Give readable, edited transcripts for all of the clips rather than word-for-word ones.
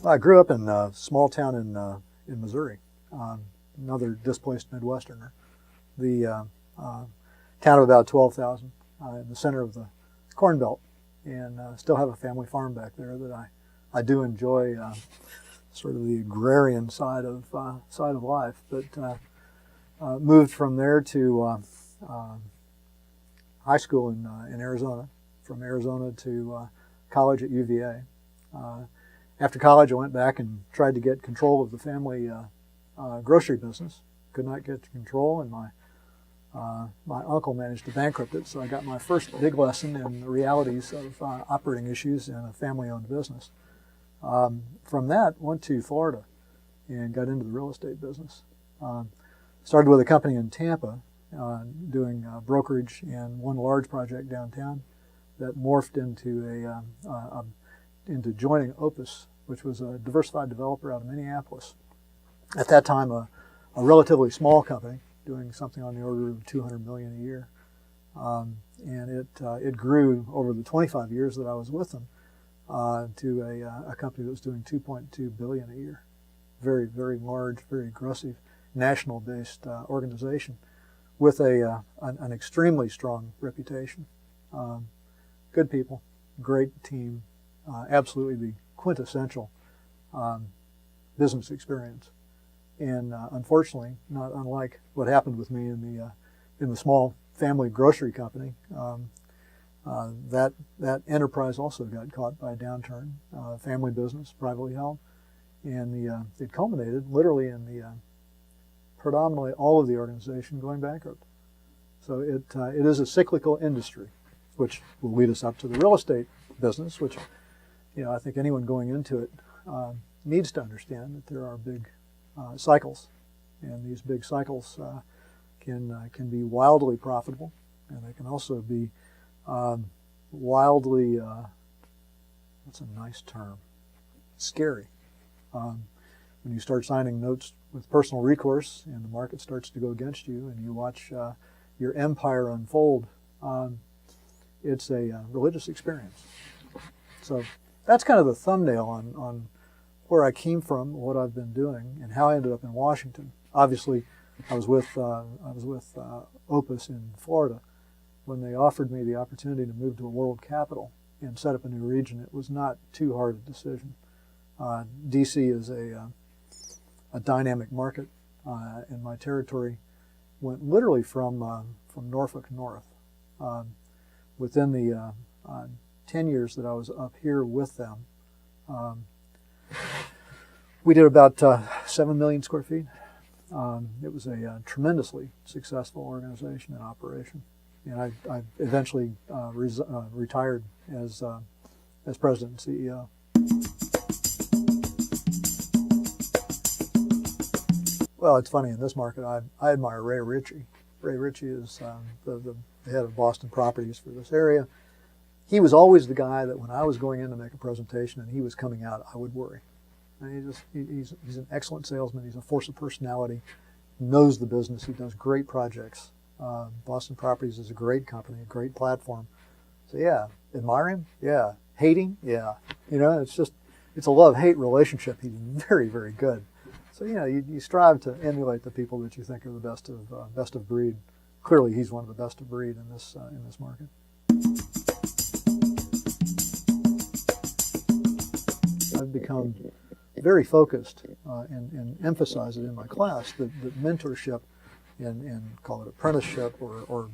I grew up in a small town in Missouri, another displaced Midwesterner. The town of about 12,000 in the center of the Corn Belt, and still have a family farm back there that I do enjoy, sort of the agrarian side of life. But moved from there to high school in Arizona, from Arizona to college at UVA. After college, I went back and tried to get control of the family grocery business. Could not get control, and my uncle managed to bankrupt it, so I got my first big lesson in the realities of operating issues in a family-owned business. From that, went to Florida and got into the real estate business. Started with a company in Tampa doing brokerage and one large project downtown that morphed into joining Opus, which was a diversified developer out of Minneapolis. At that time, a relatively small company, doing something on the order of $200 million a year. And it grew over the 25 years that I was with them to a company that was doing $2.2 billion a year. Very, very large, very aggressive, national-based organization with an extremely strong reputation. Good people, great team, absolutely the quintessential business experience. And unfortunately, not unlike what happened with me in the small family grocery company, that enterprise also got caught by a downturn. Family business, privately held, and it culminated literally in the predominantly all of the organization going bankrupt. So it is a cyclical industry, which will lead us up to the real estate business, which I think anyone going into it needs to understand that there are big cycles, and these big cycles can be wildly profitable, and they can also be wildly, what's a nice term, scary. When you start signing notes with personal recourse and the market starts to go against you and you watch your empire unfold, it's a religious experience. So that's kind of the thumbnail on where I came from, what I've been doing, and how I ended up in Washington. Obviously, I was with Opus in Florida. When they offered me the opportunity to move to a world capital and set up a new region, it was not too hard a decision. DC is a dynamic market, and my territory went literally from Norfolk north. Within the 10 years that I was up here with them, we did about 7 million square feet. It was a tremendously successful organization and operation, and I eventually retired as president and CEO. Well, it's funny, in this market, I admire Ray Ritchie. Ray Ritchie is the head of Boston Properties for this area. He was always the guy that when I was going in to make a presentation and he was coming out, I would worry. And he's an excellent salesman. He's a force of personality, knows the business. He does great projects. Boston Properties is a great company, a great platform. So yeah, admire him? Yeah. Hate him? Yeah. It's a love-hate relationship. He's very, very good. So you strive to emulate the people that you think are the best of breed. Clearly, he's one of the best of breed in this market. I've become very focused and emphasize it in my class that mentorship and call it apprenticeship or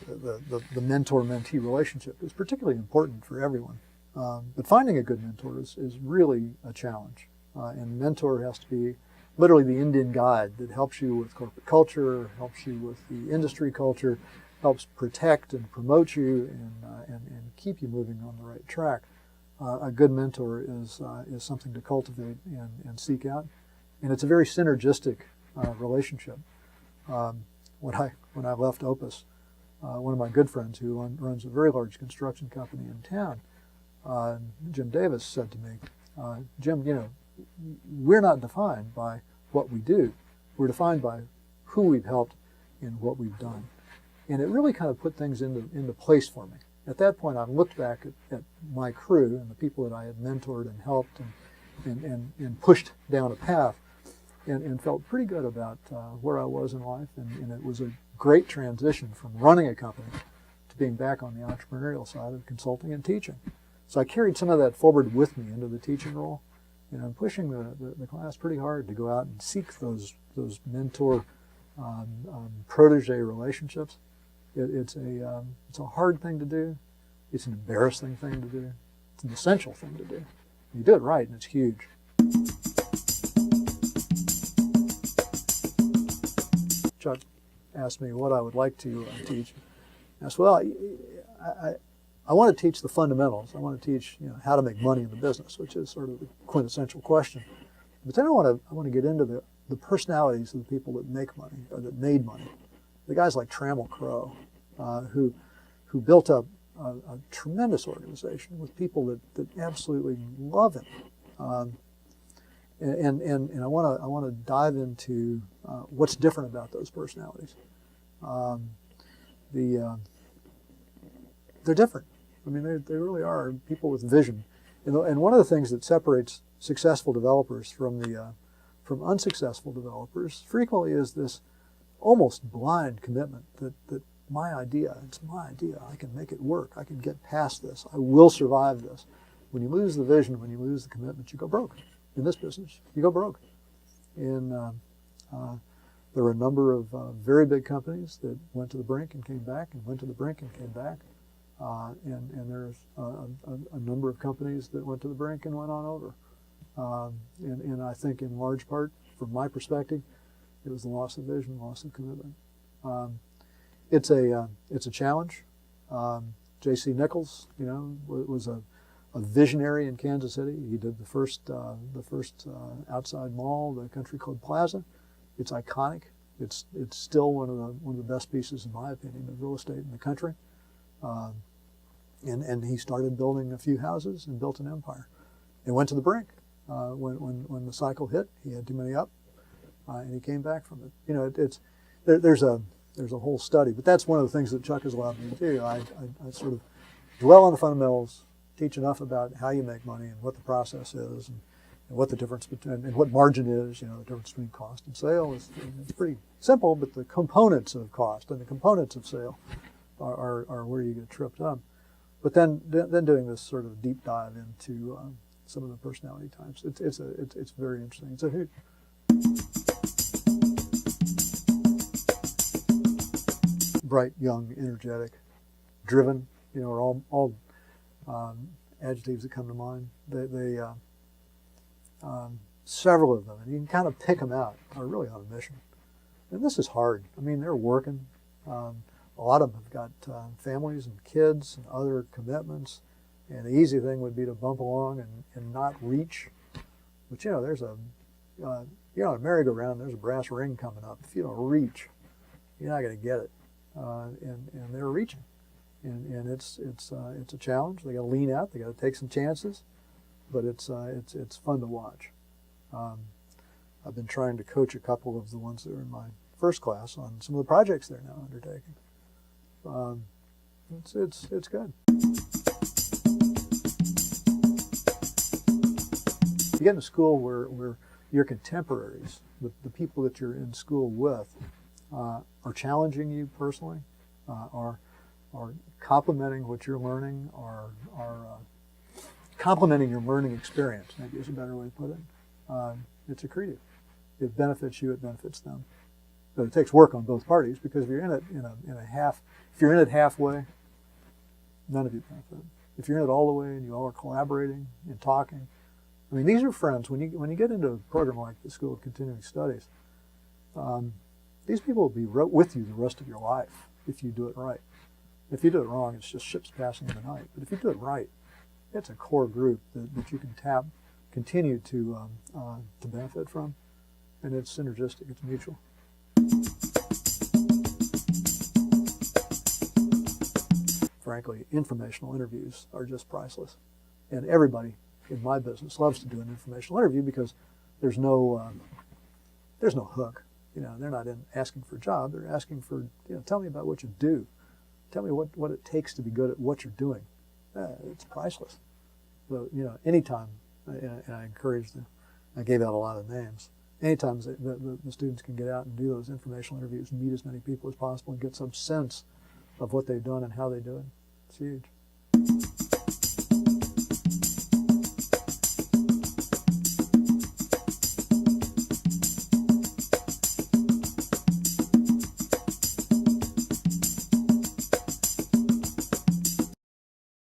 the mentor-mentee relationship is particularly important for everyone. But finding a good mentor is really a challenge. And mentor has to be literally the Indian guide that helps you with corporate culture, helps you with the industry culture, helps protect and promote you and keep you moving on the right track. A good mentor is something to cultivate and seek out, and it's a very synergistic relationship. When I left Opus, one of my good friends who runs a very large construction company in town, Jim Davis, said to me, Jim, we're not defined by what we do. We're defined by who we've helped and what we've done. And it really kind of put things into place for me. at that point, I looked back at my crew and the people that I had mentored and helped and pushed down a path, and felt pretty good about where I was in life. And it was a great transition from running a company to being back on the entrepreneurial side of consulting and teaching. So I carried some of that forward with me into the teaching role. And I'm pushing the class pretty hard to go out and seek those mentor protege relationships. It's a hard thing to do. It's an embarrassing thing to do. It's an essential thing to do. You do it right, and it's huge. Chuck asked me what I would like to teach. I said, well, I want to teach the fundamentals. I want to teach how to make money in the business, which is sort of the quintessential question. But then I want to get into the personalities of the people that make money or that made money. The guys like Trammell Crow, who built up a tremendous organization with people that absolutely love him. And I want to dive into what's different about those personalities. They're different. I mean, they really are people with vision. And one of the things that separates successful developers from unsuccessful developers frequently is this almost blind commitment that it's my idea. I can make it work. I can get past this. I will survive this. When you lose the vision, when you lose the commitment, you go broke. In this business, you go broke. And there were a number of very big companies that went to the brink and came back, and went to the brink and came back. And there's a number of companies that went to the brink and went on over. And I think in large part, from my perspective, it was the loss of vision, loss of commitment. It's a challenge. J.C. Nichols, was a visionary in Kansas City. He did the first outside mall, the Country Club Plaza. It's iconic. It's still one of the best pieces, in my opinion, of real estate in the country. And he started building a few houses and built an empire, and went to the brink. When the cycle hit, he had too many up, and he came back from it. There's a whole study, but that's one of the things that Chuck has allowed me to do. I sort of dwell on the fundamentals, teach enough about how you make money and what the process is, and what the difference between and what margin is. The difference between cost and sale is it's pretty simple, but the components of cost and the components of sale are where you get tripped up. But then doing this sort of deep dive into some of the personality types, it's very interesting. It's a hoot. Bright, young, energetic, driven, are all adjectives that come to mind. They several of them, and you can kind of pick them out, are really on a mission. And this is hard. I mean, they're working. A lot of them have got families and kids and other commitments. And the easy thing would be to bump along and not reach. But there's a merry-go-round, there's a brass ring coming up. If you don't reach, you're not going to get it. And they're reaching, and it's a challenge. They got to lean out. They got to take some chances, but it's fun to watch. I've been trying to coach a couple of the ones that are in my first class on some of the projects they're now undertaking. It's good. You get in a school where your contemporaries, the people that you're in school with, are challenging you personally, are complementing what you're learning, are complementing your learning experience, maybe is a better way to put it. It's accretive. It benefits you, it benefits them. But it takes work on both parties, because if you're in it halfway, none of you benefit. If you're in it all the way and you all are collaborating and talking, I mean, these are friends. When you get into a program like the School of Continuing Studies, these people will be with you the rest of your life if you do it right. If you do it wrong, it's just ships passing in the night. But if you do it right, it's a core group that you can continue to benefit from, and it's synergistic. It's mutual. Frankly, informational interviews are just priceless, and everybody in my business loves to do an informational interview because there's no hook. They're not asking for a job. They're asking for, tell me about what you do. tell me what it takes to be good at what you're doing. It's priceless. So, anytime, and I encourage them, I gave out a lot of names. Anytime the students can get out and do those informational interviews and meet as many people as possible and get some sense of what they've done and how they do it, it's huge.